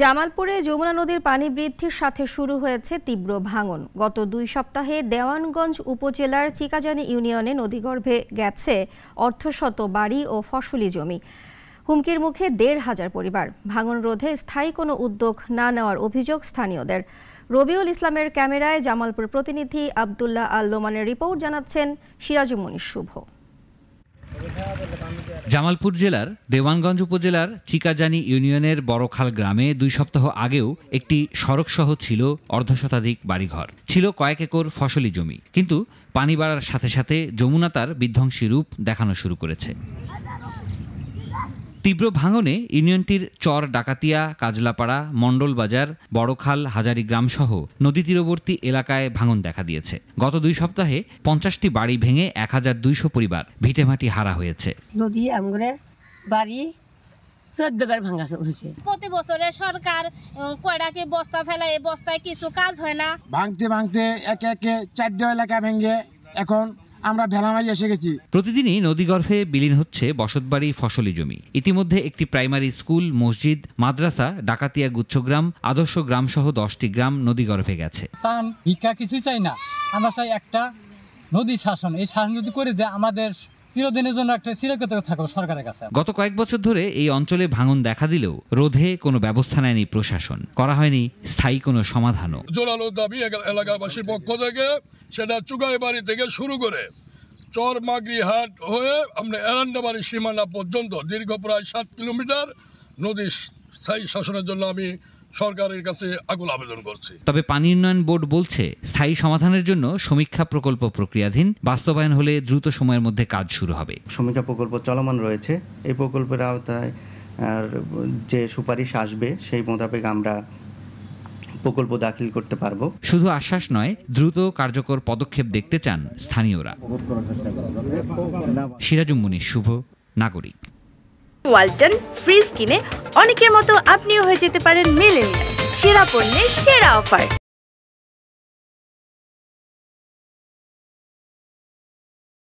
জামালপুরে যমুনা নদীর পানি বৃদ্ধির সাথে শুরু হয়েছে তীব্র ভাঙন। গত 2 সপ্তাহে দেওয়ানগঞ্জ উপজেলার চিকাজানি ইউনিয়নে নদীগর্ভে গেছে অর্ধশত বাড়ি ও ফসলি জমি। হুমকির মুখে 1,500 পরিবার। ভাঙন রোধে স্থায়ী কোনো উদ্যোগ না নেওয়ার অভিযোগ স্থানীয়দের। রবিউল ইসলামের ক্যামেরায় জামালপুর প্রতিনিধি আব্দুল্লাহ আল লোমানের রিপোর্ট, জানাচ্ছেন সিরাজুম মুনির শুভ। জামালপুর জেলার দেওয়ানগঞ্জ উপজেলার চিকাজানি ইউনিয়নের বড়খাল গ্রামে 2 সপ্তাহ আগেও একটি সড়কসহ ছিল অর্ধশতাধিক বাড়িঘর, ছিল কয়েক একর ফসলি জমি। কিন্তু পানি বাড়ার সাথে সাথে যমুনা তার বিধ্বংসী রূপ দেখানো শুরু করেছে। তীব্র ভাঙনে ইউনিয়নটির চর ডাকাতিয়া, কাজলাপাড়া, মণ্ডলবাজার, বড়খাল, হাজারি গ্রাম সহ নদী তীরবর্তী এলাকায় ভাঙন দেখা দিয়েছে। গত 2 সপ্তাহে 50টি বাড়ি ভেঙে 1200 পরিবার ভিটেমাটি হারা হয়েছে। নদী আমগরে বাড়ি 14 বার ভাঙা হয়েছে। প্রতি বছরে সরকার কয়টাকে বস্তা ফেলে, এই বস্তায় কিছু কাজ হয় না। ভাঙতে ভাঙতে একে একে 4 এলাকা ভেঙে এখন আমরা ভেলামারি এসে গেছি। প্রতিদিনই নদীগর্ভে বিলীন হচ্ছে বসতবাড়ি, ফসলি জমি। ইতিমধ্যে একটি প্রাইমারি স্কুল, মসজিদ, মাদ্রাসা, ডাকাতিয়া গুচ্ছগ্রাম, আদর্শ গ্রাম সহ 10টি গ্রাম নদীগর্ভে গেছে। তান ভিক্ষা কিছুই চাই না, আমরা চাই একটা নদী শাসন। এই শাসন যদি করে দেয় আমাদের চিরদিনের জন্য একটা চিরকৃত থাকবে সরকারের কাছে। গত কয়েক বছর ধরে এই অঞ্চলে ভাঙন দেখা দিলেও রোধে কোনো ব্যবস্থা নেয়নি প্রশাসন, করা হয়নি স্থায়ী কোনো সমাধানও। জোরালো দাবি এলাকাবাসীর পক্ষ থেকে, সেটা চুগাইবাড়ি থেকে শুরু করে চর মাগরিহাট হয়ে আমরা এরান্ডাবাড়ি সীমানা পর্যন্ত দীর্ঘ প্রায় 7 কিলোমিটার নদী স্থায়ী শাসনের জন্য আমি সরকারের কাছে আকুল আবেদন করছি। তবে পানি উন্নয়ন বোর্ড বলছে স্থায়ী সমাধানের জন্য সমীক্ষা প্রকল্প প্রক্রিয়াধীন, বাস্তবায়ন হলে দ্রুত সময়ের মধ্যে কাজ শুরু হবে। সমীক্ষা প্রকল্প চলমান রয়েছে। এই প্রকল্পের আওতায় যে সুপারিশ আসবে সেই মোতাবেক আমরা প্রকল্প দাখিল করতে পারবো। শুধু আশ্বাস নয়, দ্রুত কার্যকর পদক্ষেপ দেখতে চান স্থানীয়রা। সিরাজুম মুনির শুভ, নাগরিক। ওয়ালটন ফ্রিজ কিনে অনেকের মতো আপনিও হয়ে যেতে পারেন মিলেনিয়াল। সেরা পণ্যের সেরা অফার।